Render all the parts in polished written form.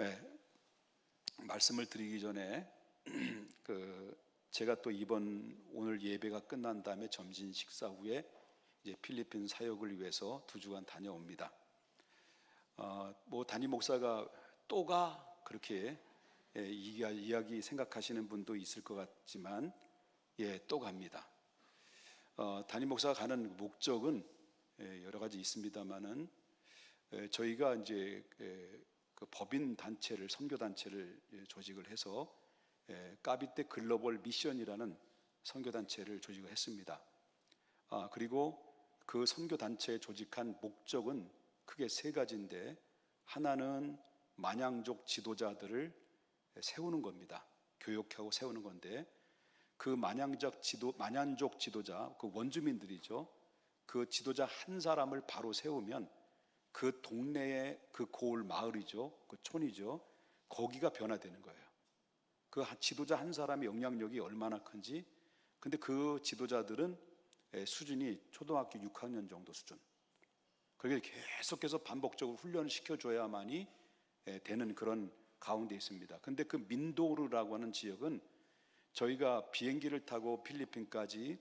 예, 말씀을 드리기 전에 제가 또 오늘 예배가 끝난 다음에 점심 식사 후에 이제 필리핀 사역을 위해서 2주간 다녀옵니다. 담임 목사가 또가 그렇게 이야기 생각하시는 분도 있을 것 같지만 또 갑니다. 담임 목사가 가는 목적은 여러 가지 있습니다만은 저희가 이제 그 법인 단체를, 선교 단체를 조직을 해서 까비떼 글로벌 미션이라는 선교 단체를 조직을 했습니다. 그리고 그 선교 단체에 조직한 목적은 크게 3가지인데, 하나는 만양족 지도자들을 세우는 겁니다. 교육하고 세우는 건데, 그 만양족 지도자, 그 원주민들이죠. 그 지도자 한 사람을 바로 세우면 그 동네의 그 고을 마을이죠, 그 촌이죠, 거기가 변화되는 거예요. 그 지도자 한 사람의 영향력이 얼마나 큰지. 근데 그 지도자들은 수준이 초등학교 6학년 정도 수준. 그렇게 계속해서 반복적으로 훈련을 시켜줘야만이 되는 그런 가운데 있습니다. 근데 그 민도르라고 하는 지역은 저희가 비행기를 타고 필리핀까지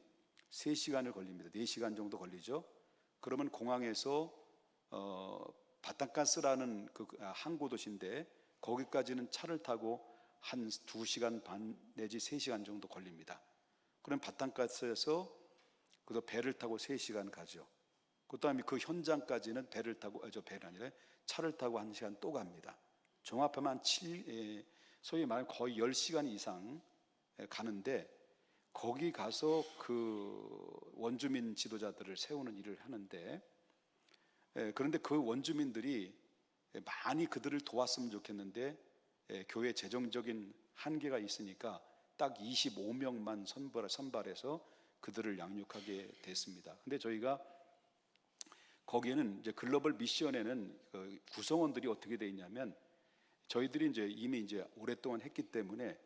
3시간을 걸립니다. 4시간 정도 걸리죠. 그러면 공항에서 바탄가스라는 그 항구 도시인데, 거기까지는 차를 타고 한 2시간 반 내지 3시간 정도 걸립니다. 그럼 바탄가스에서 그 배를 타고 3시간 가죠. 그 다음에 그 현장까지는 차를 타고 1시간 또 갑니다. 종합하면 소위 말하면 거의 10시간 이상 가는데, 거기 가서 그 원주민 지도자들을 세우는 일을 하는데, 그런데 그 원주민들이 많이 그들을 도왔으면 좋겠는데 교회 재정적인 한계가 있으니까 딱 25명만 선발해서 그들을 양육하게 됐습니다. 근데 저희가 거기에는 이제 글로벌 미션에는 구성원들이 어떻게 되어 있냐면, 저희들이 이미 오랫동안 했기 때문에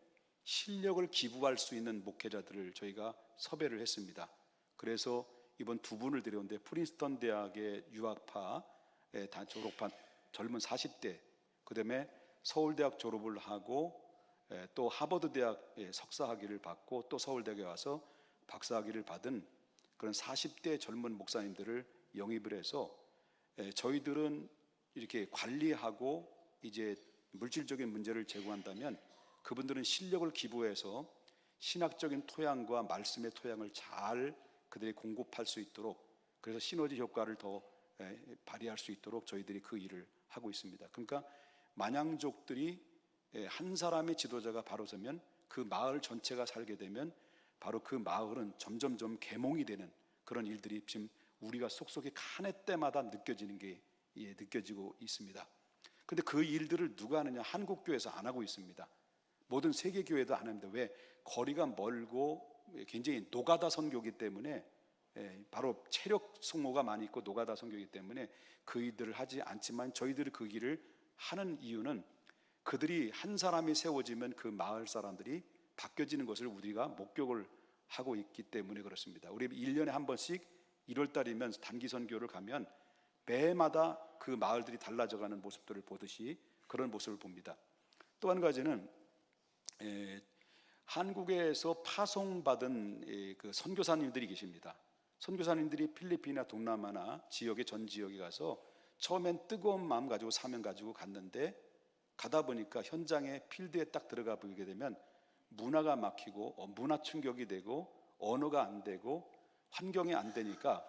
실력을 기부할 수 있는 목회자들을 저희가 섭외를 했습니다. 그래서 이번 2분을 데려온데, 프린스턴 대학의 유학파 다 졸업한 젊은 40대, 그 다음에 서울대학 졸업을 하고 또 하버드 대학에 석사학위를 받고 또 서울대학에 와서 박사학위를 받은 그런 40대 젊은 목사님들을 영입을 해서 저희들은 이렇게 관리하고 이제 물질적인 문제를 제공한다면, 그분들은 실력을 기부해서 신학적인 토양과 말씀의 토양을 잘 그들이 공급할 수 있도록, 그래서 시너지 효과를 더 발휘할 수 있도록 저희들이 그 일을 하고 있습니다. 그러니까 만양족들이 한 사람의 지도자가 바로 서면 그 마을 전체가 살게 되면 바로 그 마을은 점점점 계몽이 되는 그런 일들이 지금 우리가 속속에 한 해 때마다 느껴지고 있습니다. 근데 그 일들을 누가 하느냐? 한국교회에서 안 하고 있습니다. 모든 세계교회도 안 합니다. 왜? 거리가 멀고 굉장히 노가다 선교이기 때문에, 바로 체력 소모가 많이 있고 노가다 선교이기 때문에 그 일들을 하지 않지만, 저희들이 그 일을 하는 이유는 그들이 한 사람이 세워지면 그 마을 사람들이 바뀌어지는 것을 우리가 목격을 하고 있기 때문에 그렇습니다. 우리 1년에 한 번씩 1월 달이면 단기 선교를 가면 매마다 그 마을들이 달라져가는 모습들을 보듯이 그런 모습을 봅니다. 또 한 가지는 한국에서 파송받은 그 선교사님들이 계십니다. 선교사님들이 필리핀이나 동남아나 지역의 전 지역에 가서 처음엔 뜨거운 마음 가지고 사명 가지고 갔는데, 가다 보니까 현장에 필드에 딱 들어가 보게 되면 문화가 막히고 문화 충격이 되고 언어가 안 되고 환경이 안 되니까,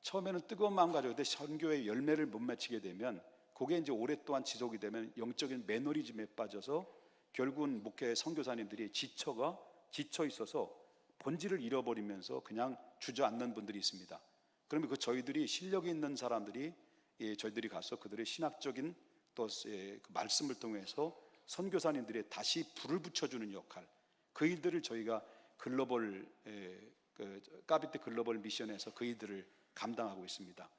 처음에는 뜨거운 마음 가지고 근데 선교의 열매를 못 맺히게 되면 그게 이제 오랫동안 지속이 되면 영적인 매너리즘에 빠져서 결국은 목회 선교사님들이 지쳐 있어서 본질을 잃어버리면서 그냥 주저앉는 분들이 있습니다. 그러면 저희들이 실력이 있는 사람들이 저희들이 가서 그들의 신학적인 또 그 말씀을 통해서 선교사님들의 다시 불을 붙여주는 역할, 그 일들을 저희가 글로벌 까비떼 글로벌 미션에서 그 일들을 감당하고 있습니다.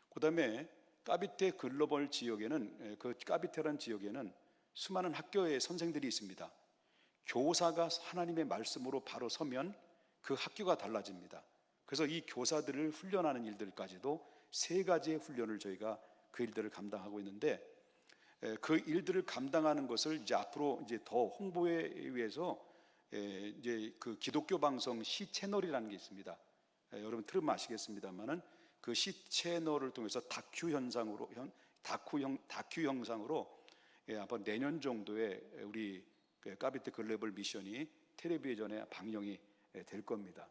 그 다음에 까비떼 글로벌 지역에는, 그 까비떼라는 지역에는 수많은 학교의 선생들이 있습니다. 교사가 하나님의 말씀으로 바로 서면 그 학교가 달라집니다. 그래서 이 교사들을 훈련하는 일들까지도 3가지의 훈련을 저희가 그 일들을 감당하고 있는데, 그 일들을 감당하는 것을 이제 앞으로 이제 더 홍보에 위해서 이제 그 기독교 방송 C 채널이라는 게 있습니다. 여러분 들으면 아시겠습니다만은 그 C 채널을 통해서 다큐 영상으로 아마 내년 정도에 우리 까비테 글로벌 미션이 텔레비전에 방영이 될 겁니다.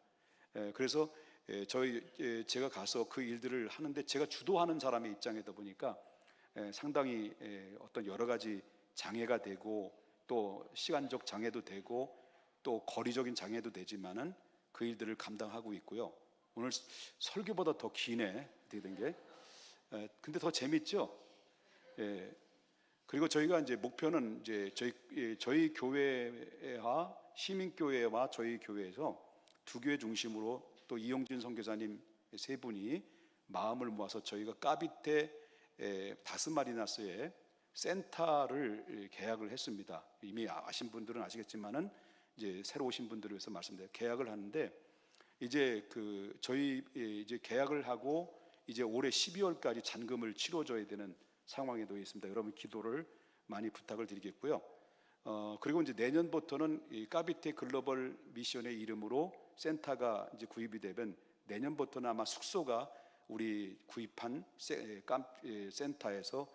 그래서 제가 가서 그 일들을 하는데 제가 주도하는 사람의 입장이다 보니까 상당히 어떤 여러 가지 장애가 되고 또 시간적 장애도 되고 또 거리적인 장애도 되지만은 그 일들을 감당하고 있고요. 오늘 설교보다 더 기네 어떻게 된 게. 근데 더 재밌죠? 그리고 저희가 이제 목표는 이제 저희 교회와 시민교회와 저희 교회에서 두 교회 중심으로 또 이용진 선교사님 세 분이 마음을 모아서 저희가 까비테 다스마리나스에 센터를 계약을 했습니다. 이미 아신 분들은 아시겠지만은 이제 새로 오신 분들을 위해서 말씀드려요. 계약을 하는데 이제 저희 이제 계약을 하고 이제 올해 12월까지 잔금을 치러줘야 되는 상황에 놓여 있습니다. 여러분 기도를 많이 부탁을 드리겠고요. 그리고 이제 내년부터는 이 까비테 글로벌 미션의 이름으로 센터가 이제 구입이 되면 내년부터는 아마 숙소가 우리 구입한 센터에서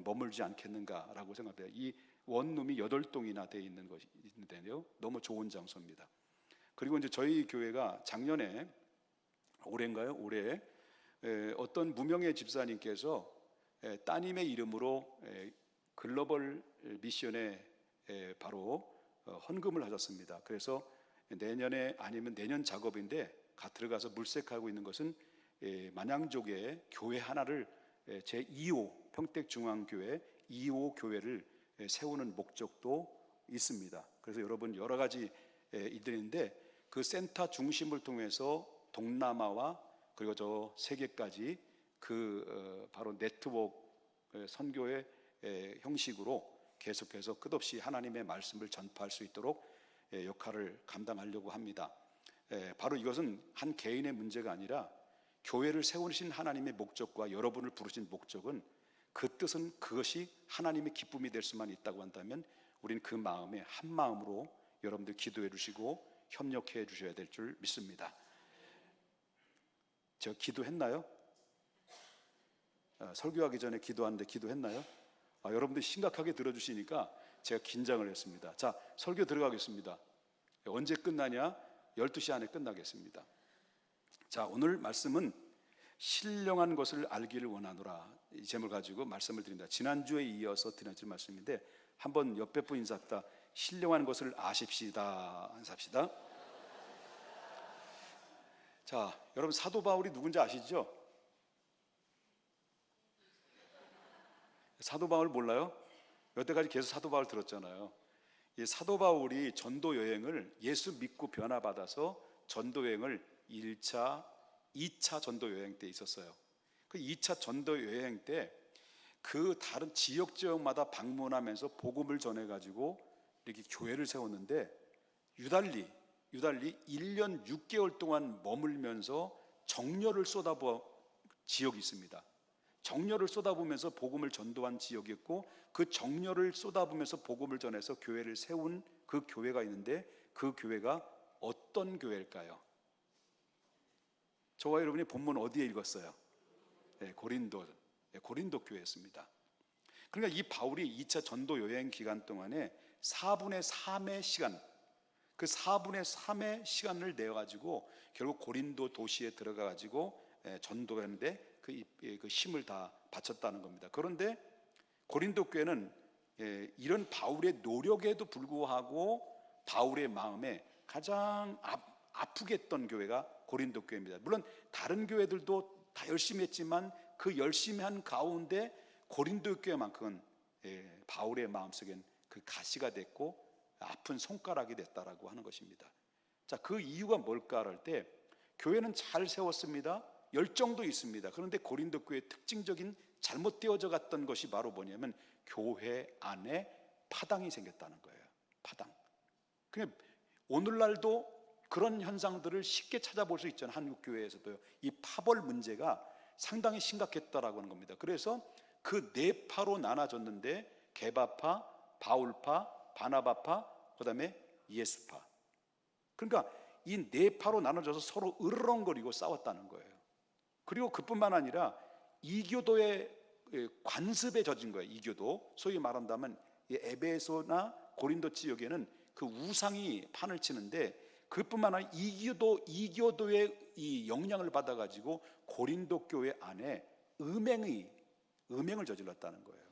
머물지 않겠는가라고 생각합니다. 이 원룸이 8동이나 되어 있는 것이 있는데요. 너무 좋은 장소입니다. 그리고 이제 저희 교회가 작년에 올해 어떤 무명의 집사님께서 따님의 이름으로 글로벌 미션에 바로 헌금을 하셨습니다. 그래서 내년에 아니면 내년 작업인데 들어가서 물색하고 있는 것은 만양족의 교회 하나를 제2호 평택중앙교회 2호 교회를 세우는 목적도 있습니다. 그래서 여러분 여러 가지 일들인데 그 센터 중심을 통해서 동남아와 그리고 저 세계까지 바로 네트워크 선교의 형식으로 계속해서 끝없이 하나님의 말씀을 전파할 수 있도록 역할을 감당하려고 합니다. 바로 이것은 한 개인의 문제가 아니라 교회를 세우신 하나님의 목적과 여러분을 부르신 목적은 그 뜻은 그것이 하나님의 기쁨이 될 수만 있다고 한다면 우리는 그 마음에 한 마음으로 여러분들 기도해 주시고 협력해 주셔야 될 줄 믿습니다. 저 기도했나요? 설교하기 전에 기도하는데 기도했나요? 여러분들 심각하게 들어주시니까 제가 긴장을 했습니다. 자, 설교 들어가겠습니다. 언제 끝나냐? 12시 안에 끝나겠습니다. 자, 오늘 말씀은 신령한 것을 알기를 원하노라 이 제목을 가지고 말씀을 드립니다. 지난주에 이어서 드린 말씀인데 한번 옆에 분 인사합니다. 신령한 것을 아십시다. 인사합시다. 자, 여러분 사도 바울이 누군지 아시죠? 사도 바울 몰라요? 여태까지 계속 사도 바울 들었잖아요. 이 사도 바울이 전도 여행을 예수 믿고 변화받아서 전도 여행을 1차, 2차 전도 여행 때 있었어요. 그 2차 전도 여행 때 그 다른 지역마다 방문하면서 복음을 전해가지고 이렇게 교회를 세웠는데 유달리 1년 6개월 동안 머물면서 정열을 쏟아부은 지역이 있습니다. 정열을 쏟아부으면서 복음을 전도한 지역이 있고 그 정열을 쏟아부으면서 복음을 전해서 교회를 세운 그 교회가 있는데 그 교회가 어떤 교회일까요? 저와 여러분이 본문 어디에 읽었어요? 고린도 교회였습니다. 그러니까 이 바울이 2차 전도 여행 기간 동안에 4분의 3의 시간, 그 4분의 3의 시간을 내어가지고 결국 고린도 도시에 들어가가지고 전도했는데 그 힘을 다 바쳤다는 겁니다. 그런데 고린도 교회는 이런 바울의 노력에도 불구하고 바울의 마음에 가장 아프게 했던 교회가 고린도 교회입니다. 물론 다른 교회들도 다 열심히 했지만 그 열심히 한 가운데 고린도 교회만큼은 바울의 마음속엔 그 가시가 됐고 아픈 손가락이 됐다라고 하는 것입니다. 자, 그 이유가 뭘까 할 때 교회는 잘 세웠습니다. 열정도 있습니다. 그런데 고린도 교회의 특징적인 잘못되어져 갔던 것이 바로 뭐냐면 교회 안에 파당이 생겼다는 거예요. 파당. 그냥 오늘날도 그런 현상들을 쉽게 찾아볼 수 있잖아요. 한국 교회에서도요. 이 파벌 문제가 상당히 심각했다라고 하는 겁니다. 그래서 그 네 파로 나눠졌는데 게바파, 바울파, 바나바파, 그다음에 예수파. 그러니까 이 네 파로 나눠져서 서로 으르렁거리고 싸웠다는 거예요. 그리고 그뿐만 아니라 이교도의 관습에 젖은 거예요. 이교도, 소위 말한다면 에베소나 고린도 지역에는 그 우상이 판을 치는데, 그뿐만 아니라 이교도의 이 영향을 받아가지고 고린도 교회 안에 음행을 저질렀다는 거예요.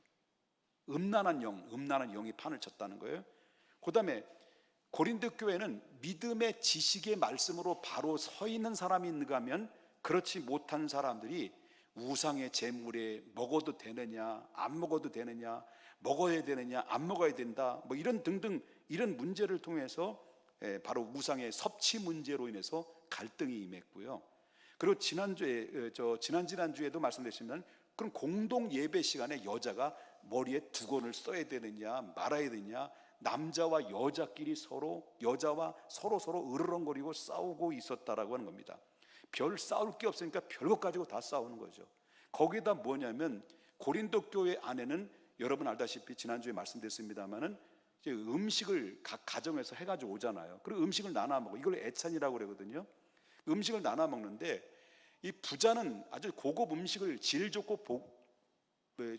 음란한 영이 판을 쳤다는 거예요. 그 다음에 고린도 교회는 믿음의 지식의 말씀으로 바로 서 있는 사람이 있는가 하면, 그렇지 못한 사람들이 우상의 제물에 먹어도 되느냐, 안 먹어도 되느냐, 먹어야 되느냐, 안 먹어야 된다, 뭐 이런 등등 이런 문제를 통해서 바로 우상의 섭취 문제로 인해서 갈등이 임했고요. 그리고 지난주에도 말씀드렸지만, 그럼 공동 예배 시간에 여자가 머리에 두건을 써야 되느냐 말아야 되느냐, 남자와 여자끼리 여자와 서로 으르렁거리고 싸우고 있었다라고 하는 겁니다. 별 싸울 게 없으니까 별것 가지고 다 싸우는 거죠. 거기에다 뭐냐면, 고린도 교회 안에는 여러분 알다시피 지난주에 말씀드렸습니다마는 음식을 각 가정에서 해가지고 오잖아요. 그리고 음식을 나눠 먹어. 이걸 애찬이라고 그러거든요. 음식을 나눠 먹는데, 이 부자는 아주 고급 음식을, 질 좋고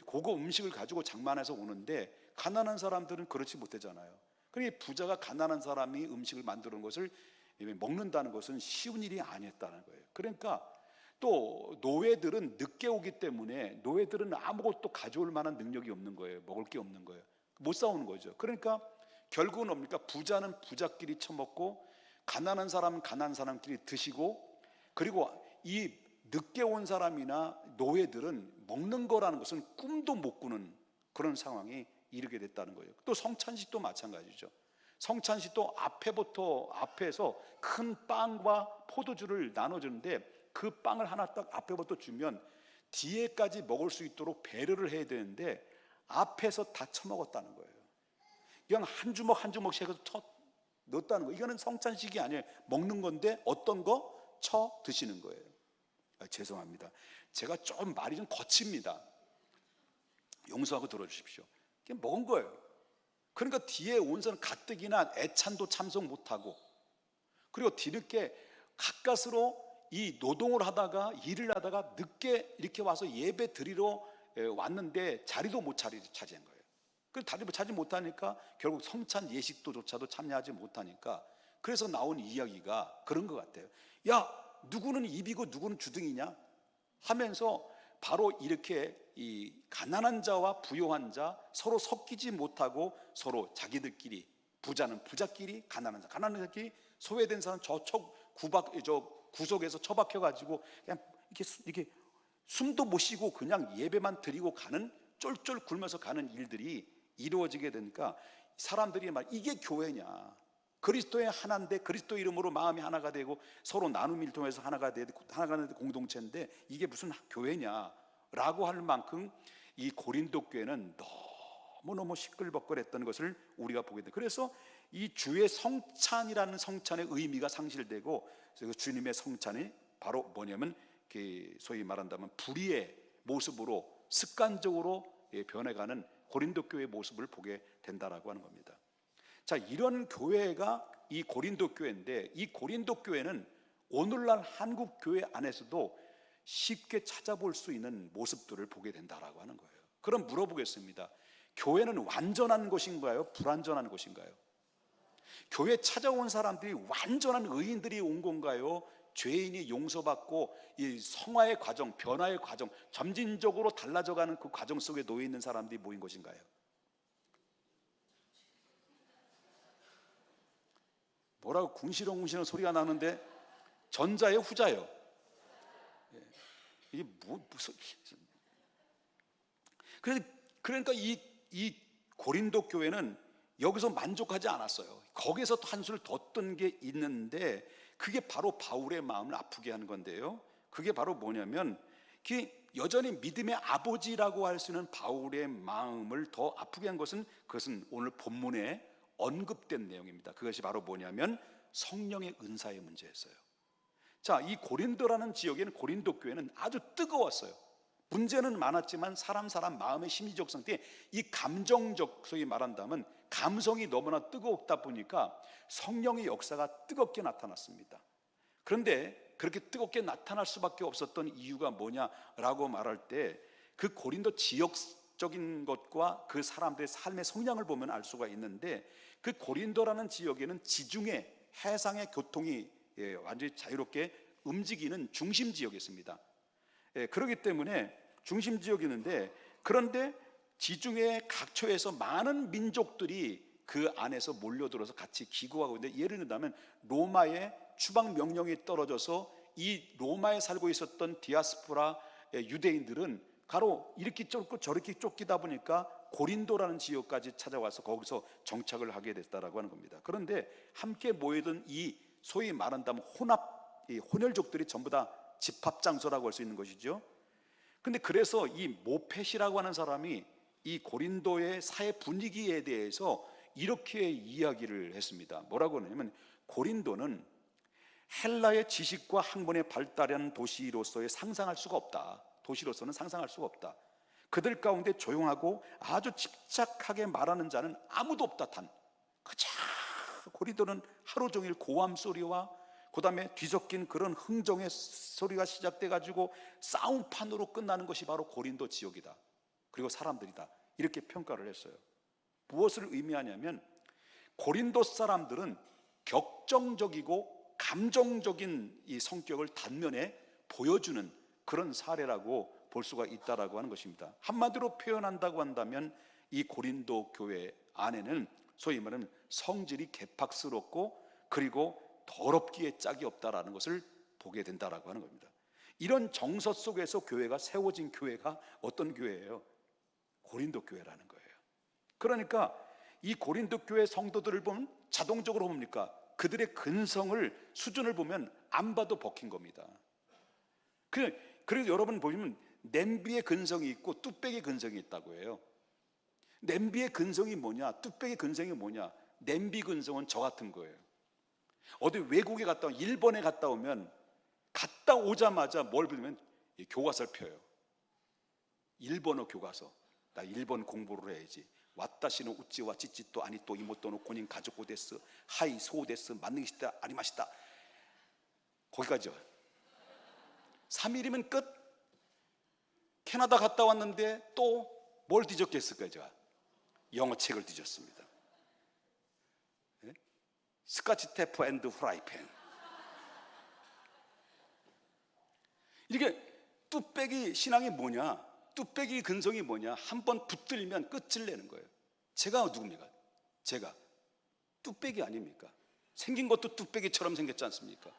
고급 음식을 가지고 장만해서 오는데, 가난한 사람들은 그렇지 못하잖아요. 그러니까 부자가 가난한 사람이 음식을 만드는 것을 먹는다는 것은 쉬운 일이 아니었다는 거예요. 그러니까 또 노예들은 늦게 오기 때문에 노예들은 아무것도 가져올 만한 능력이 없는 거예요. 먹을 게 없는 거예요. 못 싸우는 거죠. 그러니까 결국은 뭡니까? 부자는 부자끼리 처먹고, 가난한 사람은 가난한 사람끼리 드시고, 그리고 이 늦게 온 사람이나 노예들은 먹는 거라는 것은 꿈도 못 꾸는 그런 상황이 이르게 됐다는 거예요. 또 성찬식도 마찬가지죠. 성찬식도 앞에서 큰 빵과 포도주를 나눠주는데, 그 빵을 하나 딱 앞에부터 주면 뒤에까지 먹을 수 있도록 배려를 해야 되는데, 앞에서 다 처먹었다는 거예요. 그냥 한 주먹 한 주먹씩 해서 넣었다는 거예요. 이거는 성찬식이 아니에요. 먹는 건데 어떤 거 쳐 드시는 거예요. 죄송합니다. 제가 좀 말이 좀 거칩니다. 용서하고 들어주십시오. 그냥 먹은 거예요. 그러니까 뒤에 온 사람 가뜩이나 애찬도 참석 못하고, 그리고 뒤늦게 가까스로 이 노동을 하다가 일을 하다가 늦게 이렇게 와서 예배 드리러 왔는데 자리도 못 차지한 거예요. 그 자리 차지 못하니까 결국 성찬 예식도조차도 참여하지 못하니까, 그래서 나온 이야기가 그런 것 같아요. 야, 누구는 입이고 누구는 주둥이냐 하면서, 바로 이렇게 이 가난한 자와 부유한 자 서로 섞이지 못하고, 서로 자기들끼리, 부자는 부자끼리, 가난한 자끼리, 소외된 사람 구석에서 처박혀 가지고 그냥 이렇게 숨도 못 쉬고 그냥 예배만 드리고 가는, 쫄쫄 굶어서 가는 일들이 이루어지게 되니까 사람들이 이게 교회냐, 그리스도의 하나인데 그리스도 이름으로 마음이 하나가 되고 서로 나눔을 통해서 하나가 되는 공동체인데 이게 무슨 교회냐라고 할 만큼 이 고린도 교회는 너무너무 시끌벅걸했던 것을 우리가 보게 돼요. 그래서 이 주의 성찬이라는 성찬의 의미가 상실되고, 그래서 주님의 성찬이 바로 뭐냐면 소위 말한다면 불의의 모습으로 습관적으로 변해가는 고린도 교회의 모습을 보게 된다라고 하는 겁니다. 자, 이런 교회가 이 고린도 교회인데, 이 고린도 교회는 오늘날 한국 교회 안에서도 쉽게 찾아볼 수 있는 모습들을 보게 된다라고 하는 거예요. 그럼 물어보겠습니다. 교회는 완전한 것인가요? 불완전한 것인가요? 교회 찾아온 사람들이 완전한 의인들이 온 건가요? 죄인이 용서받고 이 성화의 과정, 변화의 과정, 점진적으로 달라져가는 그 과정 속에 놓여 있는 사람들이 모인 것인가요? 뭐라고 궁시렁궁시렁 소리가 나는데, 전자예요, 후자예요? 이게 무슨? 그러니까 이 고린도 교회는 여기서 만족하지 않았어요. 거기서 또 한술 더 뜬 게 있는데, 그게 바로 바울의 마음을 아프게 하는 건데요. 그게 바로 뭐냐면, 여전히 믿음의 아버지라고 할 수 있는 바울의 마음을 더 아프게 한 것은, 그것은 오늘 본문에 언급된 내용입니다. 그것이 바로 뭐냐면 성령의 은사의 문제였어요. 자, 이 고린도라는 지역에는, 고린도 교회는 아주 뜨거웠어요. 문제는 많았지만 사람 마음의 심리적 상태, 이 감정적, 소위 말한다면 감성이 너무나 뜨겁다 보니까 성령의 역사가 뜨겁게 나타났습니다. 그런데 그렇게 뜨겁게 나타날 수밖에 없었던 이유가 뭐냐라고 말할 때, 그 고린도 지역적인 것과 그 사람들의 삶의 성향을 보면 알 수가 있는데, 그 고린도라는 지역에는 지중해 해상의 교통이 완전히 자유롭게 움직이는 중심 지역이었습니다. 그렇기 때문에 중심 지역이었는데, 그런데 지중해 각처에서 많은 민족들이 그 안에서 몰려들어서 같이 기거하고 있는데, 예를 들면 로마의 추방 명령이 떨어져서 이 로마에 살고 있었던 디아스포라 유대인들은 가로 이렇게 쫓고 저렇게 쫓기다 보니까 고린도라는 지역까지 찾아와서 거기서 정착을 하게 됐다라고 하는 겁니다. 그런데 함께 모이던 이 소위 말한다면 이 혼혈족들이 전부 다 집합 장소라고 할 수 있는 것이죠. 근데 그래서 이 모펫이라고 하는 사람이 이 고린도의 사회 분위기에 대해서 이렇게 이야기를 했습니다. 뭐라고 하냐면, 고린도는 헬라의 지식과 학문의 발달한 도시로서의 상상할 수가 없다. 도시로서는 상상할 수가 없다. 그들 가운데 조용하고 아주 집착하게 말하는 자는 아무도 없다. 그저 고린도는 하루 종일 고함 소리와 그 다음에 뒤섞인 그런 흥정의 소리가 시작돼 가지고 싸움판으로 끝나는 것이 바로 고린도 지역이다. 그리고 사람들이다. 이렇게 평가를 했어요. 무엇을 의미하냐면, 고린도 사람들은 격정적이고 감정적인 이 성격을 단면에 보여주는 그런 사례라고 볼 수가 있다라고 하는 것입니다. 한마디로 표현한다고 한다면, 이 고린도 교회 안에는 소위 말하는 성질이 개팍스럽고 그리고 더럽기에 짝이 없다라는 것을 보게 된다라고 하는 겁니다. 이런 정서 속에서 교회가 세워진 교회가 어떤 교회예요? 고린도 교회라는 거예요. 그러니까 이 고린도 교회 성도들을 보면 자동적으로 뭡니까? 그들의 근성을, 수준을 보면 안 봐도 먹힌 겁니다. 그래서 여러분 보시면 냄비의 근성이 있고 뚝배기 근성이 있다고 해요. 냄비의 근성이 뭐냐, 뚝배기 근성이 뭐냐? 냄비 근성은 저 같은 거예요. 어디 외국에 갔다 오면, 일본에 갔다 오면 갔다 오자마자 뭘 부르면 교과서를 펴요. 일본어 교과서. 나 일본 공부를 해야지. 와타시노 우찌와 찌찌또 아니 또 이모토노 고닌 가족고 데스 하이 소 데스 만능시다 아리마시다. 거기까지요. 3일이면 끝. 캐나다 갔다 왔는데 또 뭘 뒤졌겠을까요? 제가 영어 책을 뒤졌습니다. 스카치 테프 앤드 프라이팬. 이게 뚝배기 신앙이 뭐냐? 뚝배기 근성이 뭐냐? 한번 붙들면 끝을 내는 거예요. 제가 누굽니까? 제가 뚝배기 아닙니까? 생긴 것도 뚝배기처럼 생겼지 않습니까?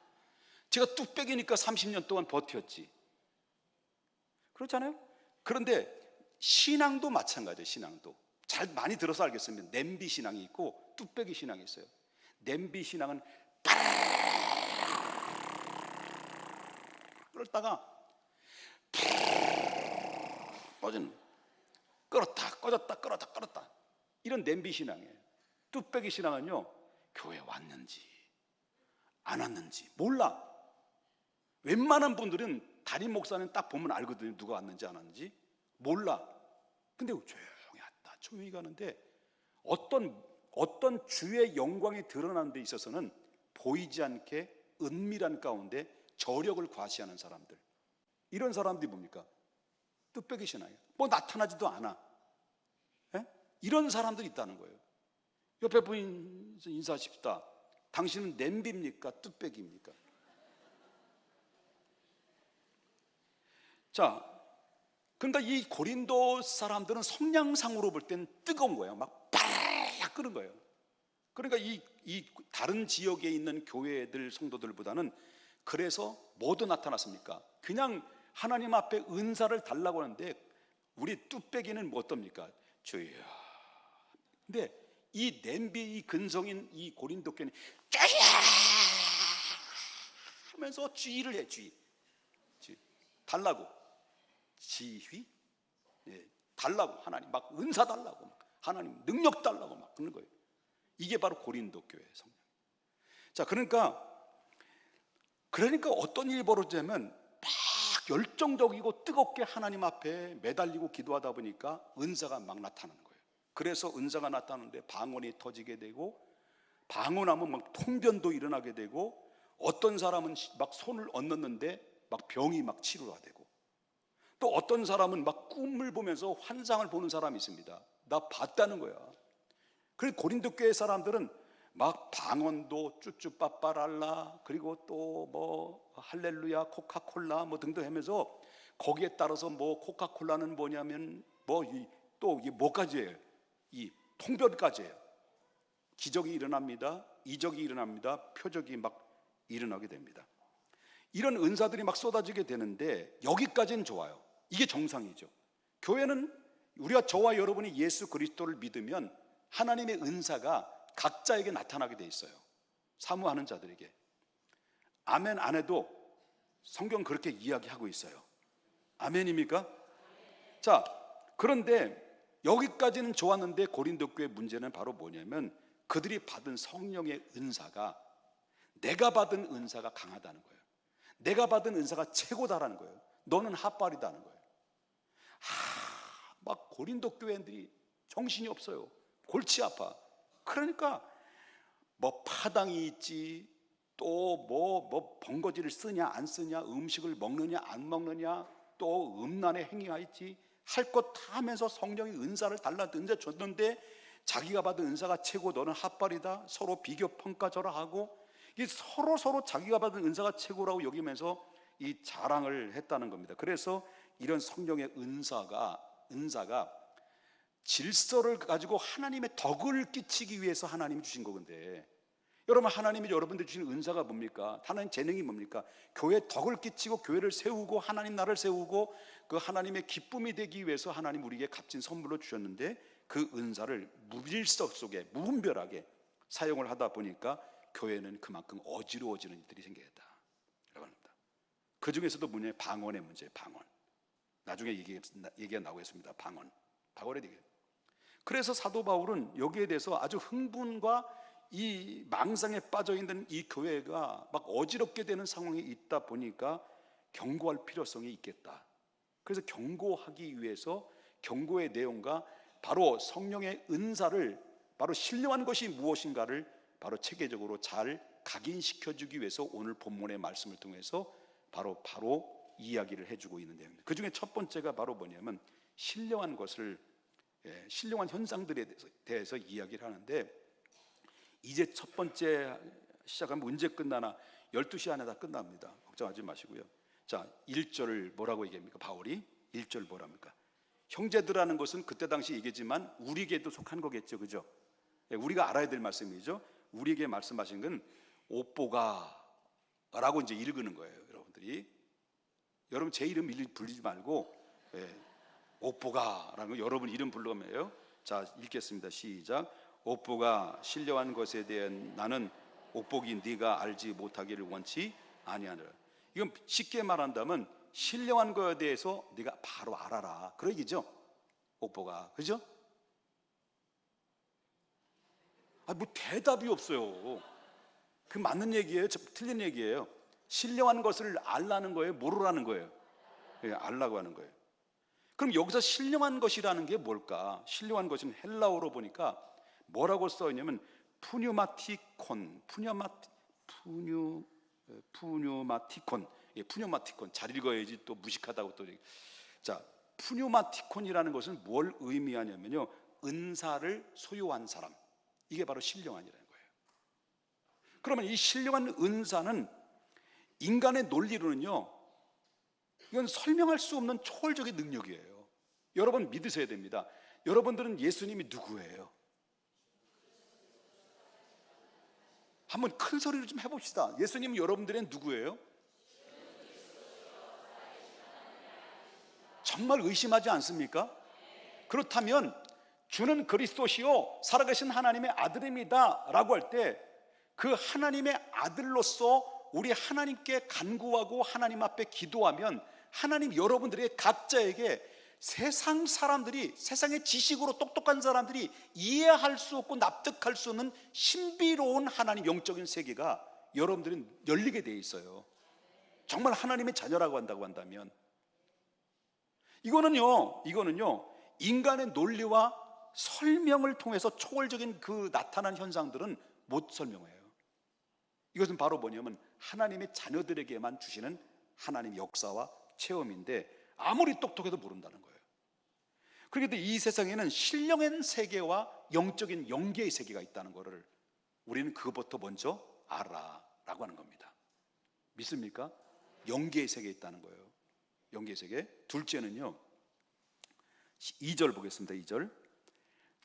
제가 뚝배기니까 30년 동안 버텼지. 그렇잖아요? 그런데 신앙도 마찬가지예요. 신앙도 잘 많이 들어서 알겠습니다. 냄비 신앙이 있고 뚝배기 신앙이 있어요. 냄비 신앙은 끓다가 꺼진, 끓었다 꺼졌다 끓었다 끓었다, 이런 냄비 신앙이에요. 뚝배기 신앙은요, 교회 왔는지 안 왔는지 몰라. 웬만한 분들은 담임 목사는 딱 보면 알거든요. 누가 왔는지 안 왔는지 몰라. 근데 조용히 왔다 조용히 가는데 어떤 주의 영광이 드러나는 데 있어서는 보이지 않게 은밀한 가운데 저력을 과시하는 사람들, 이런 사람들이 뭡니까? 뚝배기 신앙이에요. 뭐 나타나지도 않아. 에? 이런 사람들이 있다는 거예요. 옆에 분 인사하십시다. 당신은 냄비입니까? 뚝배기입니까? 자, 그러니까 이 고린도 사람들은 성량상으로 볼 땐 뜨거운 거예요. 막 바락 끓는 거예요. 그러니까 이 다른 지역에 있는 교회들 성도들보다는, 그래서 뭐도 나타났습니까? 그냥 하나님 앞에 은사를 달라고 하는데 우리 뚝배기는 뭐 어떻습니까? 주여. 근데 이 냄비, 이 근성인 이 고린도 교회는 주여 하면서 주의를 해. 주의 달라고, 지휘, 달라고, 하나님 막 은사 달라고, 막 하나님 능력 달라고 막 그러는 거예요. 이게 바로 고린도 교회의 성령. 자, 그러니까 어떤 일이 벌어지냐면 막 열정적이고 뜨겁게 하나님 앞에 매달리고 기도하다 보니까 은사가 막 나타나는 거예요. 그래서 은사가 나타나는데 방언이 터지게 되고, 방언하면 막 통변도 일어나게 되고, 어떤 사람은 막 손을 얹었는데 막 병이 막 치료가 되고, 또 어떤 사람은 막 꿈을 보면서 환상을 보는 사람이 있습니다. 나 봤다는 거야. 그래서 고린도 교회 사람들은 막 방언도 쭈쭈빠빠랄라, 그리고 또 뭐 할렐루야, 코카콜라 뭐 등등 하면서, 거기에 따라서 뭐 코카콜라는 뭐냐면 뭐 또 이게 뭐까지예요? 이 통변까지예요. 기적이 일어납니다. 이적이 일어납니다. 표적이 막 일어나게 됩니다. 이런 은사들이 막 쏟아지게 되는데, 여기까지는 좋아요. 이게 정상이죠. 교회는 우리가, 저와 여러분이 예수 그리스도를 믿으면 하나님의 은사가 각자에게 나타나게 돼 있어요. 사모하는 자들에게. 아멘 안 해도 성경 그렇게 이야기하고 있어요. 아멘입니까? 자, 그런데 여기까지는 좋았는데 고린도 교회 문제는 바로 뭐냐면, 그들이 받은 성령의 은사가, 내가 받은 은사가 강하다는 거예요. 내가 받은 은사가 최고다라는 거예요. 너는 핫발이다는 거예요. 막 고린도 교회인들이 정신이 없어요. 골치 아파. 그러니까 뭐 파당이 있지, 또 뭐 번거지를 쓰냐 안 쓰냐, 음식을 먹느냐 안 먹느냐, 또 음란의 행위가 있지, 할 것 다 하면서 성령의 은사를 달라, 은사 줬는데 자기가 받은 은사가 최고, 너는 핫발이다, 서로 비교 평가절하 하고, 이 서로 자기가 받은 은사가 최고라고 여기면서 이 자랑을 했다는 겁니다. 그래서 이런 성령의 은사가 질서를 가지고 하나님의 덕을 끼치기 위해서 하나님이 주신 거건데, 여러분, 하나님이 여러분들 주신 은사가 뭡니까? 하나님 재능이 뭡니까? 교회에 덕을 끼치고 교회를 세우고 하나님 나라를 세우고 그 하나님의 기쁨이 되기 위해서 하나님 우리에게 값진 선물로 주셨는데, 그 은사를 무질서 속에 무분별하게 사용을 하다 보니까 교회는 그만큼 어지러워지는 일들이 생기겠다. 그 중에서도 뭐냐? 방언의 문제. 방언. 나중에 얘기가 나오겠습니다. 방언에 대해. 그래서 사도 바울은 여기에 대해서 아주 흥분과 이 망상에 빠져 있는 이 교회가 막 어지럽게 되는 상황에 있다 보니까 경고할 필요성이 있겠다. 그래서 경고하기 위해서 경고의 내용과 바로 성령의 은사를, 바로 신령한 것이 무엇인가를 바로 체계적으로 잘 각인시켜주기 위해서 오늘 본문의 말씀을 통해서 바로 이야기를 해주고 있는 내용입니다. 그 중에 첫 번째가 바로 뭐냐면, 신령한 것을, 신령한 현상들에 대해서 이야기를 하는데, 이제 첫 번째 시작하면 언제 끝나나? 12시 안에 다 끝납니다. 걱정하지 마시고요. 자, 1절을 뭐라고 얘기합니까? 바울이 1절 뭐랍니까? 형제들이라는 것은 그때 당시 얘기지만 우리에게도 속한 거겠죠, 그죠? 우리가 알아야 될 말씀이죠. 우리에게 말씀하신 건 오뽀가라고 이제 읽는 거예요. 여러분 제 이름 부르지 말고 오뽀가라는 거, 여러분 이름 불러가면요. 자, 읽겠습니다. 시작. 오뽀가 신령한 것에 대한 나는 오뽀기 네가 알지 못하기를 원치 아니하노라. 이건 쉽게 말한다면 신령한 것에 대해서 네가 바로 알아라, 그런 얘기죠. 오뽀가, 그죠? 뭐 대답이 없어요. 그 맞는 얘기예요? 틀린 얘기예요? 신령한 것을 알라는 거예요? 모르라는 거예요? 알라고 하는 거예요. 그럼 여기서 신령한 것이라는 게 뭘까? 신령한 것은 헬라어로 보니까 뭐라고 써있냐면 푸뉴마티콘. 푸뉴마티콘. 잘 읽어야지 또 무식하다고 또. 자, 푸뉴마티콘이라는 것은 뭘 의미하냐면요, 은사를 소유한 사람. 이게 바로 신령한이라는 거예요. 그러면 이 신령한 은사는 인간의 논리로는요, 이건 설명할 수 없는 초월적인 능력이에요. 여러분 믿으셔야 됩니다. 여러분들은 예수님이 누구예요? 한번 큰 소리로 좀 해봅시다. 예수님은 여러분들은 누구예요? 정말 의심하지 않습니까? 그렇다면 주는 그리스도시요 살아계신 하나님의 아들입니다 라고 할 때, 그 하나님의 아들로서 우리 하나님께 간구하고 하나님 앞에 기도하면 하나님 여러분들의 각자에게 세상 사람들이, 세상의 지식으로 똑똑한 사람들이 이해할 수 없고 납득할 수 없는 신비로운 하나님 영적인 세계가 여러분들은 열리게 돼 있어요. 정말 하나님의 자녀라고 한다면 이거는요 인간의 논리와 설명을 통해서 초월적인 그 나타난 현상들은 못 설명해요. 이것은 바로 뭐냐면 하나님의 자녀들에게만 주시는 하나님의 역사와 체험인데 아무리 똑똑해도 모른다는 거예요. 그런데 이 세상에는 신령한 세계와 영적인 영계의 세계가 있다는 것을 우리는 그것부터 먼저 알아라고 하는 겁니다. 믿습니까? 영계의 세계에 있다는 거예요. 영계의 세계. 둘째는요 2절 보겠습니다. 2절.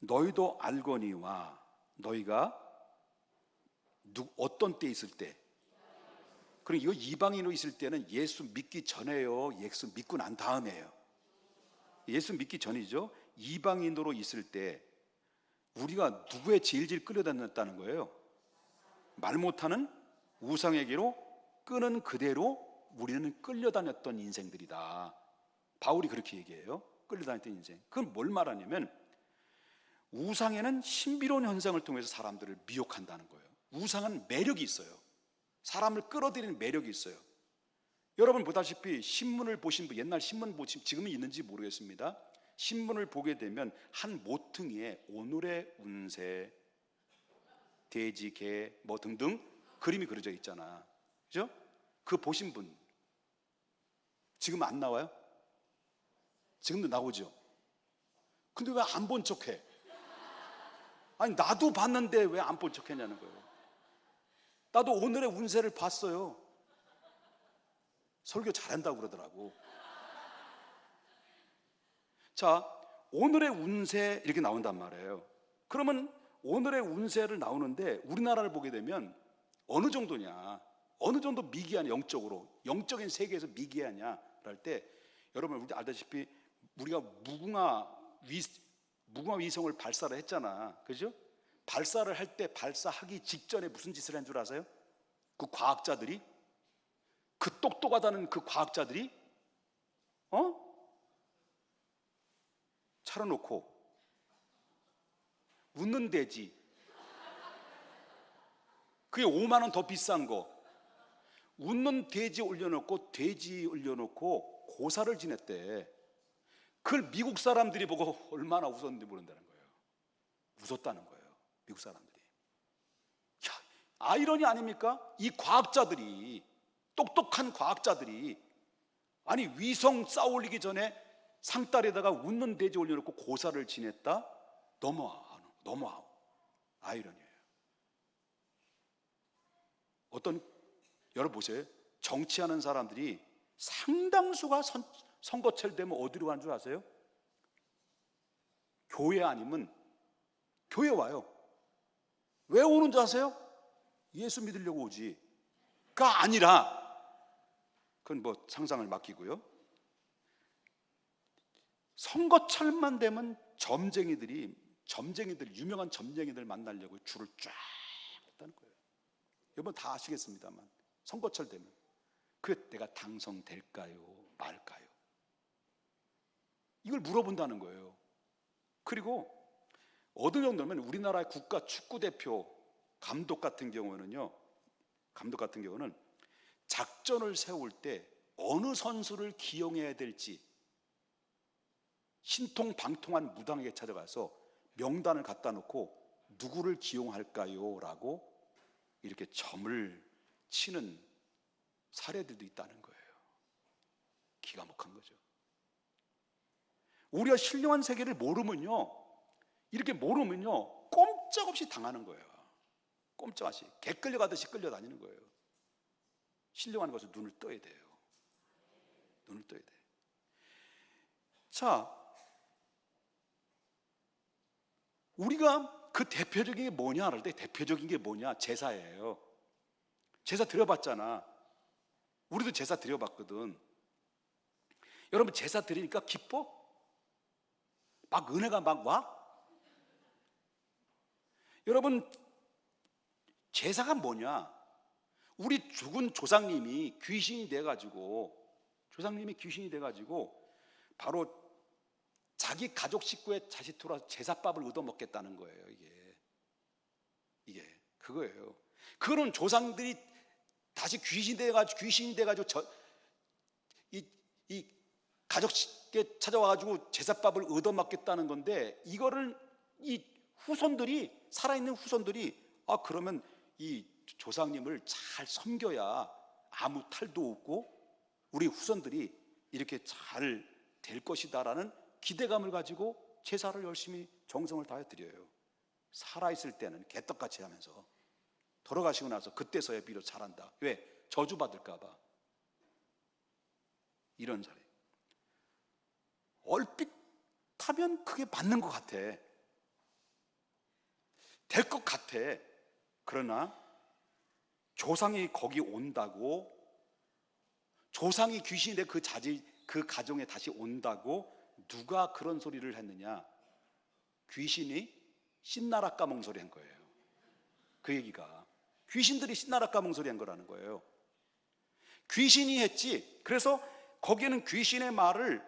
너희도 알거니와 너희가 어떤 때 있을 때, 그럼 이거 이방인으로 있을 때는 예수 믿기 전에요, 예수 믿고 난 다음에요? 예수 믿기 전이죠. 이방인으로 있을 때 우리가 누구의 질질 끌려다녔다는 거예요? 말 못하는 우상에게로 끄는 그대로 우리는 끌려다녔던 인생들이다. 바울이 그렇게 얘기해요. 끌려다녔던 인생. 그건 뭘 말하냐면 우상에는 신비로운 현상을 통해서 사람들을 미혹한다는 거예요. 우상은 매력이 있어요. 사람을 끌어들이는 매력이 있어요. 여러분 보다시피 신문을 보신 분, 옛날 신문 보신, 지금은 있는지 모르겠습니다. 신문을 보게 되면 한 모퉁이에 오늘의 운세, 돼지, 개 뭐 등등 그림이 그려져 있잖아. 그죠? 그 보신 분 지금 안 나와요? 지금도 나오죠. 근데 왜 안 본 척해? 아니 나도 봤는데 왜 안 본 척했냐는 거예요. 나도 오늘의 운세를 봤어요. 설교 잘한다고 그러더라고. 자, 오늘의 운세 이렇게 나온단 말이에요. 그러면 오늘의 운세를 나오는데 우리나라를 보게 되면 어느 정도냐, 어느 정도 미개하냐, 영적으로, 영적인 세계에서 미개하냐 할 때, 여러분 우리 알다시피 우리가 무궁화 위성을 발사를 했잖아. 그죠? 발사를 할 때 발사하기 직전에 무슨 짓을 한 줄 아세요? 그 과학자들이, 그 똑똑하다는 그 과학자들이 차려놓고 웃는 돼지, 그게 5만 원 더 비싼 거, 웃는 돼지 올려놓고 고사를 지냈대. 그걸 미국 사람들이 보고 얼마나 웃었는지 모른다는 거예요. 웃었다는 거예요, 미국 사람들이. 야, 아이러니 아닙니까? 이 과학자들이, 똑똑한 과학자들이, 아니 위성 쌓아 올리기 전에 상다리에다가 웃는 돼지 올려놓고 고사를 지냈다? 너무 아이러니예요. 여러분 보세요. 정치하는 사람들이 상당수가 선거철 되면 어디로 가는 줄 아세요? 교회 아니면 교회 와요. 왜 오는 줄 아세요? 예수 믿으려고 오지가 아니라, 그건 뭐 상상을 맡기고요. 선거철만 되면 유명한 점쟁이들 만나려고 줄을 쫙 했다는 거예요. 여러분 다 아시겠습니다만 선거철 되면 그 내가 당선될까요 말까요, 이걸 물어본다는 거예요. 그리고 어느 정도면 우리나라의 국가 축구대표 감독 같은 경우는 작전을 세울 때 어느 선수를 기용해야 될지 신통방통한 무당에게 찾아가서 명단을 갖다 놓고 누구를 기용할까요? 라고 이렇게 점을 치는 사례들도 있다는 거예요. 기가 막힌 거죠. 우리가 신령한 세계를 이렇게 모르면요 꼼짝없이 당하는 거예요. 꼼짝없이 개 끌려가듯이 끌려다니는 거예요. 신령한 것을 눈을 떠야 돼요. 눈을 떠야 돼. 자, 우리가 그 대표적인 게 뭐냐 할 때, 대표적인 게 뭐냐? 제사예요. 제사 드려봤잖아. 우리도 제사 드려봤거든. 여러분 제사 드리니까 기뻐? 막 은혜가 막 와? 여러분 제사가 뭐냐? 우리 죽은 조상님이 귀신이 돼가지고 바로 자기 가족 식구의 자식으로 제사밥을 얻어먹겠다는 거예요. 이게 그거예요. 그거는 조상들이 다시 귀신이 돼가지고 이 가족께 찾아와가지고 제사밥을 얻어먹겠다는 건데, 이거를 이 후손들이, 살아있는 후손들이, 그러면 이 조상님을 잘 섬겨야 아무 탈도 없고 우리 후손들이 이렇게 잘 될 것이다라는 기대감을 가지고 제사를 열심히 정성을 다해 드려요. 살아있을 때는 개떡같이 하면서, 돌아가시고 나서 그때서야 비로소 잘한다. 왜? 저주받을까 봐. 이런 사례. 얼핏 하면 그게 맞는 것 같아. 될 것 같아. 그러나 조상이 거기 온다고, 조상이 귀신이 돼 그 가정에 다시 온다고 누가 그런 소리를 했느냐? 귀신이 신나라 까먹은 소리 한 거예요. 그 얘기가 귀신들이 신나라 까먹은 소리 한 거라는 거예요. 귀신이 했지. 그래서 거기에는 귀신의 말을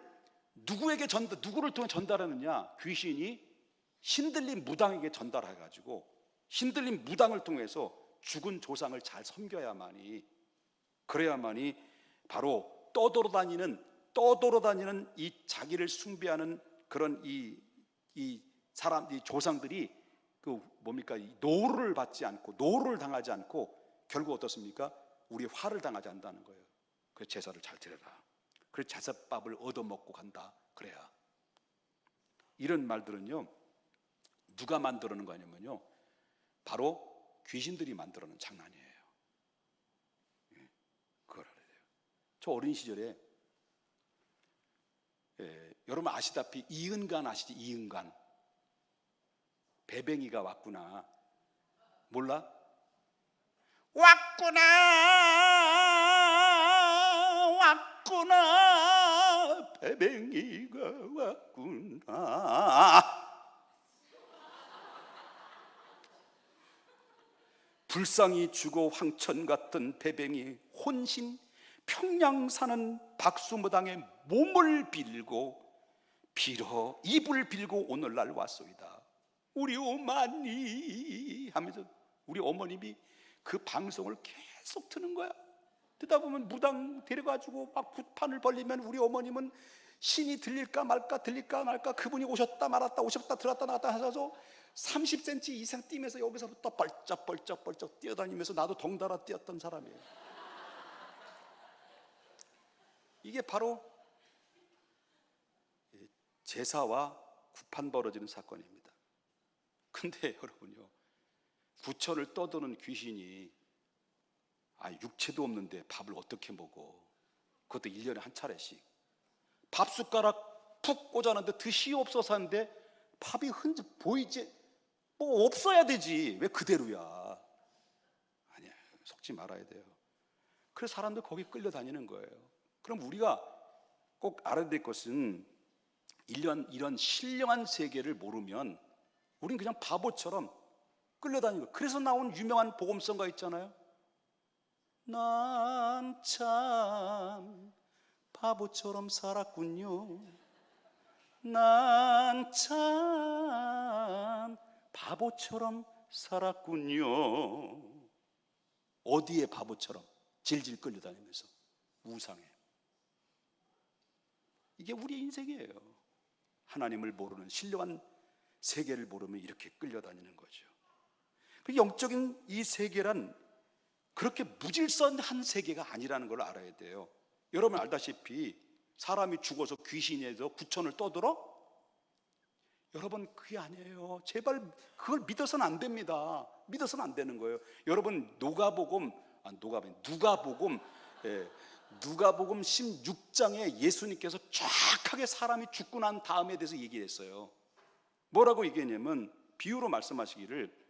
누구를 통해 전달하느냐? 귀신이 신들린 무당에게 전달해가지고, 신들린 무당을 통해서 죽은 조상을 잘 섬겨야만이, 그래야만이 바로 떠돌아다니는 이 자기를 숭배하는 그런 이 조상들이 노를 받지 않고, 노를 당하지 않고 결국 어떻습니까? 우리 화를 당하지 않는다는 거예요. 그래서 제사를 잘 드려라. 그래서 제사밥을 얻어먹고 간다. 그래야. 이런 말들은요, 누가 만들어낸 거냐면요, 바로 귀신들이 만들어낸 장난이에요. 그걸 알아야 돼요. 저 어린 시절에, 여러분 아시다시피 이은간 아시죠? 이은간. 배뱅이가 왔구나. 몰라? 왔구나 배뱅이가 왔구나. 불쌍히 죽어 황천 같던 배뱅이 혼신 평양 사는 박수무당의 몸을 빌고 입을 빌고 오늘날 왔소이다. 우리 어머니 하면서 우리 어머님이 그 방송을 계속 트는 거야. 듣다 보면 무당 데려가지고 막 붓판을 벌리면 우리 어머님은 신이 들릴까 말까 그분이 오셨다 말았다 오셨다 들었다 나갔다 하셔서 30cm 이상 뛰면서 여기서부터 벌쩍 뛰어다니면서 나도 덩달아 뛰었던 사람이에요. 이게 바로 제사와 구판 벌어지는 사건입니다. 근데 여러분요, 부처를 떠도는 귀신이 육체도 없는데 밥을 어떻게 먹어? 그것도 1년에 한 차례씩. 밥 숟가락 푹 꽂아놨는데 드시옵소서 하는데 밥이 흔적 보이지, 없어야 되지. 왜 그대로야? 아니야, 속지 말아야 돼요. 그래서 사람들 거기 끌려다니는 거예요. 그럼 우리가 꼭 알아야 될 것은, 이런 신령한 세계를 모르면 우린 그냥 바보처럼 끌려다니는 거예요. 그래서 나온 유명한 복음성가 있잖아요. 난 참 바보처럼 살았군요. 난 참 바보처럼 살았군요. 어디에 바보처럼? 질질 끌려다니면서 우상에. 이게 우리의 인생이에요. 하나님을 모르는, 신령한 세계를 모르면 이렇게 끌려다니는 거죠. 그 영적인 이 세계란 그렇게 무질서한 세계가 아니라는 걸 알아야 돼요. 여러분 알다시피 사람이 죽어서 귀신이 해서 구천을 떠들어? 여러분 그게 아니에요. 제발 그걸 믿어서는 안 됩니다. 믿어서는 안 되는 거예요. 여러분 누가복음 16장에 예수님께서 정확하게 사람이 죽고 난 다음에 대해서 얘기했어요. 뭐라고 얘기했냐면, 비유로 말씀하시기를,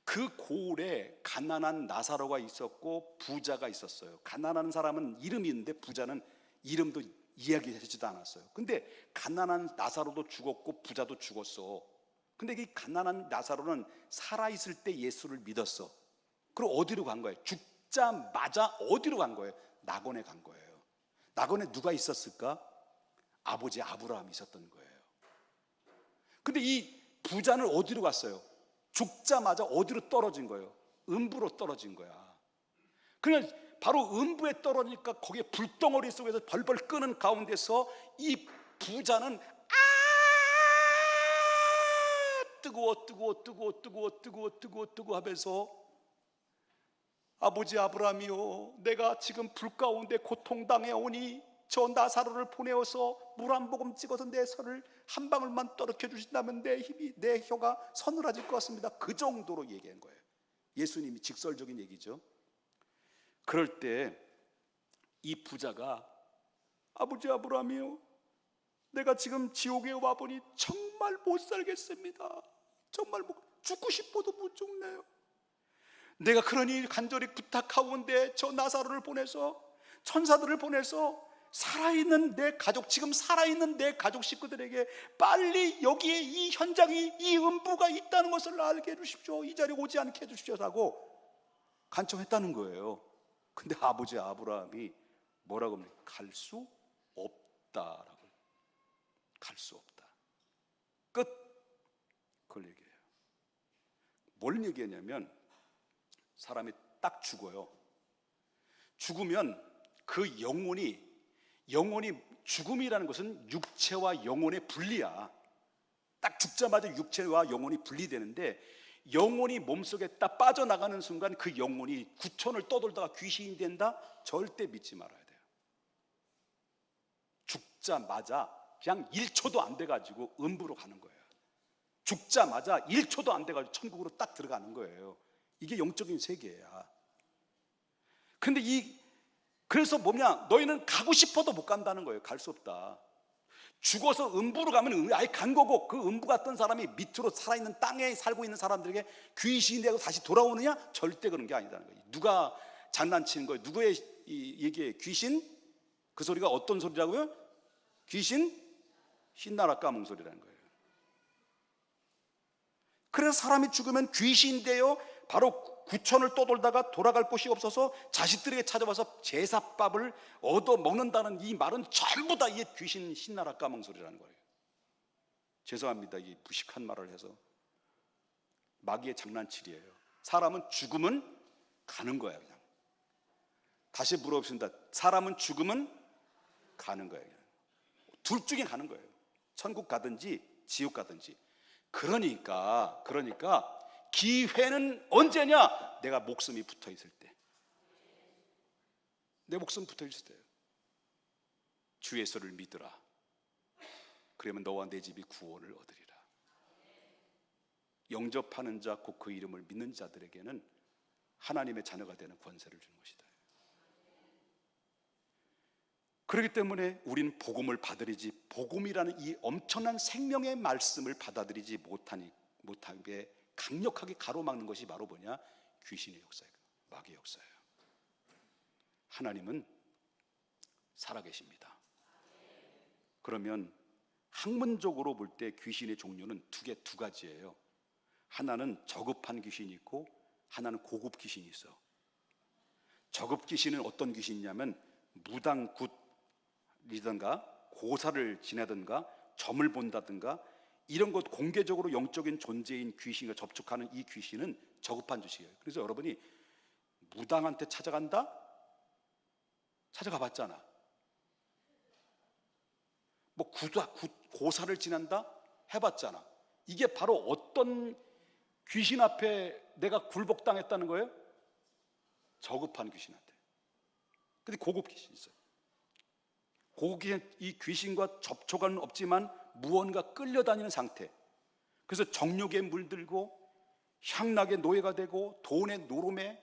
그 고을에 가난한 나사로가 있었고 부자가 있었어요. 가난한 사람은 이름이 있는데 부자는 이름도 이야기하지도 않았어요. 근데 가난한 나사로도 죽었고 부자도 죽었어. 근데 이 가난한 나사로는 살아있을 때 예수를 믿었어. 그럼 어디로 간 거예요? 죽자마자 어디로 간 거예요? 낙원에 간 거예요. 낙원에 누가 있었을까? 아버지 아브라함이 있었던 거예요. 근데 이 부자는 어디로 갔어요? 죽자마자 어디로 떨어진 거예요? 음부로 떨어진 거야. 그냥 바로 음부에 떨어지니까 거기에 불덩어리 속에서 벌벌 끄는 가운데서 이 부자는 뜨거워 하면서 아버지 아브라함이요, 내가 지금 불 가운데 고통당해 오니 저 나사로를 보내어서 물 한 모금 찍어서 내 손을 한 방울만 떨어켜 주신다면 내 혀가 서늘해질 것 같습니다. 그 정도로 얘기한 거예요. 예수님이 직설적인 얘기죠. 그럴 때 이 부자가 아버지 아브라함이요, 내가 지금 지옥에 와보니 정말 못 살겠습니다. 정말 죽고 싶어도 못 죽네요. 내가 그러니 간절히 부탁하오는데 저 나사로를 보내서, 천사들을 보내서 살아있는 내 가족, 지금 살아있는 내 가족 식구들에게 빨리 여기에 이 현장이, 이 음부가 있다는 것을 알게 해주십시오. 이 자리에 오지 않게 해주십시오라고 간청했다는 거예요. 근데 아버지 아브라함이 뭐라고 합니까? 갈 수 없다라고. 갈 수 없다. 끝. 그걸 얘기해요. 뭘 얘기하냐면, 사람이 딱 죽어요. 죽으면 그 영혼이 죽음이라는 것은 육체와 영혼의 분리야. 딱 죽자마자 육체와 영혼이 분리되는데, 영혼이 몸속에 딱 빠져나가는 순간 그 영혼이 구천을 떠돌다가 귀신이 된다? 절대 믿지 말아야 돼요. 죽자마자 그냥 1초도 안 돼가지고 음부로 가는 거예요. 죽자마자 1초도 안 돼가지고 천국으로 딱 들어가는 거예요. 이게 영적인 세계야. 근데 그래서 뭐냐, 너희는 가고 싶어도 못 간다는 거예요. 갈 수 없다. 죽어서 음부로 가면 아예 간 거고, 그 음부 갔던 사람이 밑으로 살아있는 땅에 살고 있는 사람들에게 귀신이 되고 다시 돌아오느냐? 절대 그런 게 아니라는 거예요. 누가 장난치는 거예요? 누구의 얘기에 귀신? 그 소리가 어떤 소리라고요? 귀신? 신나라 까몽 소리라는 거예요. 그래서 사람이 죽으면 귀신이 되어 바로 구천을 떠돌다가 돌아갈 곳이 없어서 자식들에게 찾아와서 제사밥을 얻어 먹는다는 이 말은 전부 다 이 귀신 신나라 까몽 소리라는 거예요. 죄송합니다. 이 무식한 말을 해서. 마귀의 장난치리예요. 사람은 죽으면 가는 거예요. 그냥. 다시 물어보겠습니다. 사람은 죽으면 가는 거예요. 그냥. 둘 중에 가는 거예요. 천국 가든지 지옥 가든지. 그러니까 기회는 언제냐? 내가 목숨이 붙어 있을 때. 내 목숨 붙어 있을 때예요. 주 예수를 믿으라. 그러면 너와 내 집이 구원을 얻으리라. 영접하는 자, 곧 그 이름을 믿는 자들에게는 하나님의 자녀가 되는 권세를 주는 것이다. 그렇기 때문에 우린 복음을 받으리지, 복음이라는 이 엄청난 생명의 말씀을 받아들이지 못하게 강력하게 가로막는 것이 바로 뭐냐? 귀신의 역사예요. 마귀의 역사예요. 하나님은 살아계십니다. 그러면 학문적으로 볼 때 귀신의 종류는 두 가지예요. 하나는 저급한 귀신이 있고, 하나는 고급 귀신이 있어. 저급 귀신은 어떤 귀신이냐면, 무당굿이든가 고사를 지내든가 점을 본다든가 이런 것, 공개적으로 영적인 존재인 귀신과 접촉하는 이 귀신은 저급한 짓이에요. 그래서 여러분이 무당한테 찾아간다? 찾아가 봤잖아. 뭐 고사를 지낸다? 해봤잖아. 이게 바로 어떤 귀신 앞에 내가 굴복당했다는 거예요? 저급한 귀신한테. 근데 고급 귀신이 있어요. 고급 귀신, 이 귀신과 접촉은 없지만 무언가 끌려다니는 상태. 그래서 정욕에 물들고 향락의 노예가 되고 돈의 노름에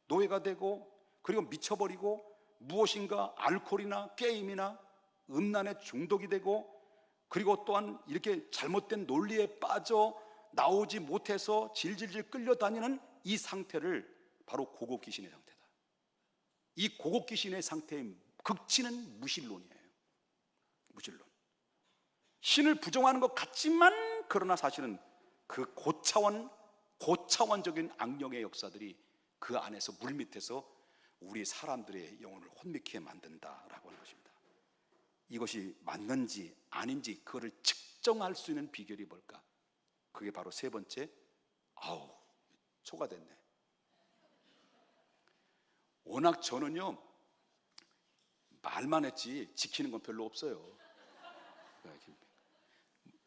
노예가 되고, 그리고 미쳐버리고 무엇인가 알코올이나 게임이나 음란에 중독이 되고, 그리고 또한 이렇게 잘못된 논리에 빠져 나오지 못해서 질질질 끌려다니는 이 상태를 바로 고급 귀신의 상태다. 이 고급 귀신의 상태의 극치는 무신론이에요. 무신론. 신을 부정하는 것 같지만, 그러나 사실은 그 고차원적인 악령의 역사들이 그 안에서 물밑에서 우리 사람들의 영혼을 혼미케 만든다라고 하는 것입니다. 이것이 맞는지 아닌지 그거를 측정할 수 있는 비결이 뭘까? 그게 바로 세 번째, 초가 됐네. 워낙 저는요 말만 했지 지키는 건 별로 없어요.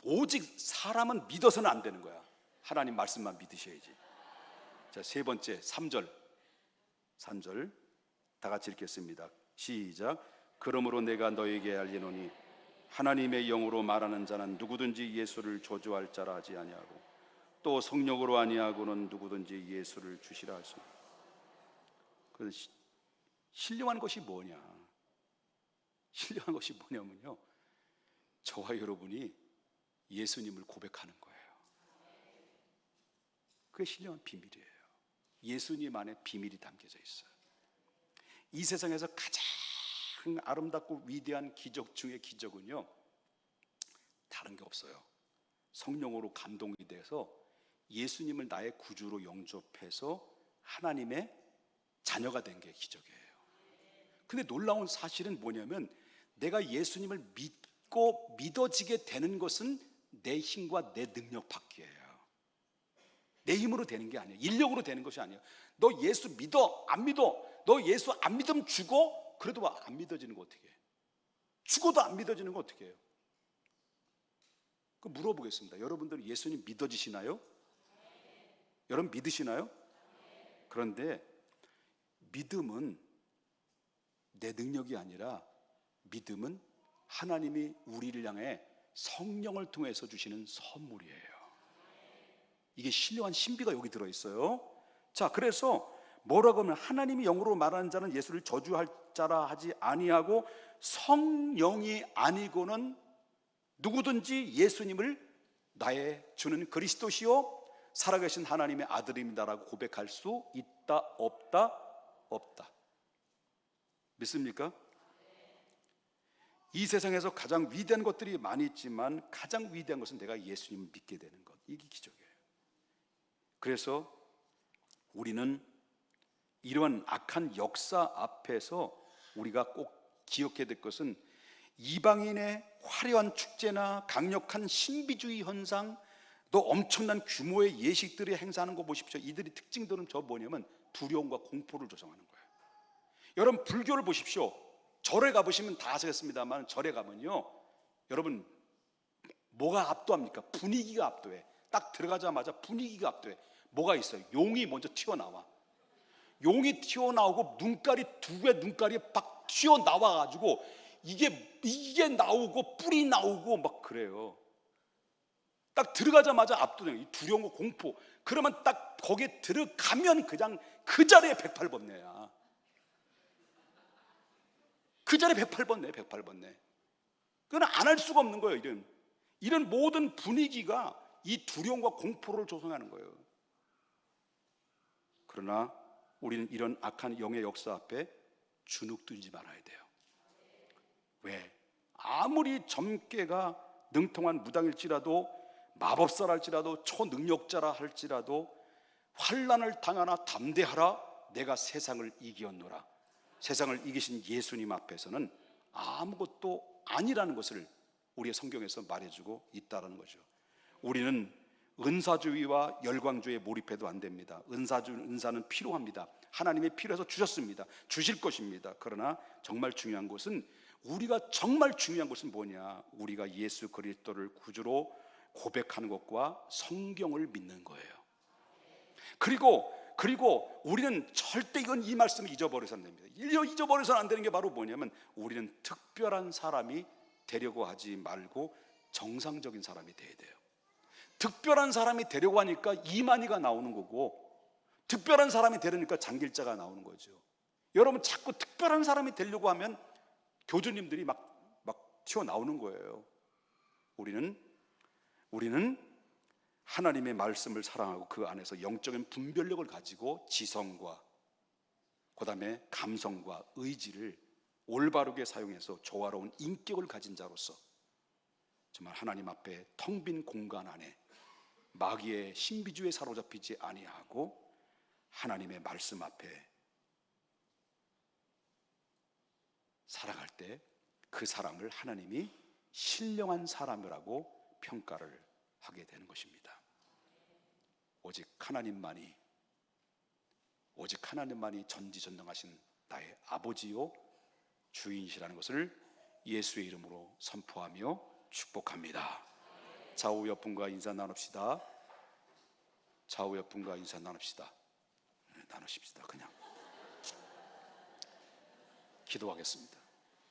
오직 사람은 믿어서는 안 되는 거야. 하나님 말씀만 믿으셔야지. 자, 세 번째 3절 다 같이 읽겠습니다. 시작. 그러므로 내가 너에게 알리노니 하나님의 영으로 말하는 자는 누구든지 예수를 저주할 자라 하지 아니하고 또 성령으로 아니하고는 누구든지 예수를 주시라 하시니. 그 신령한 것이 뭐냐? 신령한 것이 뭐냐면요, 저와 여러분이 예수님을 고백하는 거예요. 그게 신령한 비밀이에요. 예수님 안에 비밀이 담겨져 있어요. 이 세상에서 가장 아름답고 위대한 기적 중의 기적은요, 다른 게 없어요. 성령으로 감동이 돼서 예수님을 나의 구주로 영접해서 하나님의 자녀가 된 게 기적이에요. 근데 놀라운 사실은 뭐냐면, 내가 예수님을 믿고 믿어지게 되는 것은 내 힘과 내 능력 밖이에요. 내 힘으로 되는 게 아니에요. 인력으로 되는 것이 아니에요. 너 예수 믿어? 안 믿어? 너 예수 안 믿으면 죽어? 그래도 안 믿어지는 거 어떻게 해? 죽어도 안 믿어지는 거 어떻게 해요? 그 물어보겠습니다. 여러분들은 예수님 믿어지시나요? 여러분 믿으시나요? 그런데 믿음은 내 능력이 아니라 믿음은 하나님이 우리를 향해 성령을 통해서 주시는 선물이에요. 이게 신령한 신비가 여기 들어있어요. 자, 그래서 뭐라고 하면 하나님이 영으로 말하는 자는 예수를 저주할 자라 하지 아니하고 성령이 아니고는 누구든지 예수님을 나의 주는 그리스도시요 살아계신 하나님의 아들입니다라고 고백할 수 있다 없다? 없다. 믿습니까? 이 세상에서 가장 위대한 것들이 많이 있지만 가장 위대한 것은 내가 예수님을 믿게 되는 것. 이게 기적이에요. 그래서 우리는 이러한 악한 역사 앞에서 우리가 꼭 기억해야 될 것은 이방인의 화려한 축제나 강력한 신비주의 현상, 또 엄청난 규모의 예식들이 행사하는 거 보십시오. 이들이 특징들은 저 뭐냐면 두려움과 공포를 조성하는 거예요. 여러분 불교를 보십시오. 절에 가보시면 다 아시겠습니다만 절에 가면요, 여러분 뭐가 압도합니까? 분위기가 압도해. 딱 들어가자마자 분위기가 압도해. 뭐가 있어요? 용이 먼저 튀어나와. 용이 튀어나오고 눈깔이 두 개 눈깔이 막 튀어나와가지고 이게 나오고 뿔이 나오고 막 그래요. 딱 들어가자마자 압도돼요. 이 두려움과 공포. 그러면 딱 거기에 들어가면 그냥 그 자리에 108번뇌야. 그 자리에 108번뇌, 108번뇌. 그건 안 할 수가 없는 거예요. 이런 모든 분위기가 이 두려움과 공포를 조성하는 거예요. 그러나 우리는 이런 악한 영의 역사 앞에 주눅들지 말아야 돼요. 왜? 아무리 점괘가 능통한 무당일지라도 마법사랄지라도 초능력자라 할지라도 환난을 당하나 담대하라. 내가 세상을 이기었노라. 세상을 이기신 예수님 앞에서는 아무것도 아니라는 것을 우리의 성경에서 말해주고 있다는 거죠. 우리는 은사주의와 열광주의에 몰입해도 안 됩니다. 은사는 필요합니다. 하나님의 필요해서 주셨습니다. 주실 것입니다. 그러나 정말 중요한 것은 뭐냐? 우리가 예수 그리스도를 구주로 고백하는 것과 성경을 믿는 거예요. 그리고 우리는 절대 이 말씀을 잊어버려서는 안 됩니다. 잊어버려서는 안 되는 게 바로 뭐냐면, 우리는 특별한 사람이 되려고 하지 말고 정상적인 사람이 돼야 돼요. 특별한 사람이 되려고 하니까 이만희가 나오는 거고, 특별한 사람이 되려니까 장길자가 나오는 거죠. 여러분 자꾸 특별한 사람이 되려고 하면 교주님들이 막 튀어나오는 거예요. 우리는 하나님의 말씀을 사랑하고 그 안에서 영적인 분별력을 가지고 지성과 그다음에 감성과 의지를 올바르게 사용해서 조화로운 인격을 가진 자로서 정말 하나님 앞에 텅 빈 공간 안에 마귀의 신비주의에 사로잡히지 아니하고 하나님의 말씀 앞에 살아갈 때 그 사람을 하나님이 신령한 사람이라고 평가를 하게 되는 것입니다. 오직 하나님만이 전지전능하신 나의 아버지요 주인이시라는 것을 예수의 이름으로 선포하며 축복합니다. 좌우 옆분과 인사 나눕시다. 좌우 옆분과 인사 나눕시다. 나누십시다. 그냥 기도하겠습니다.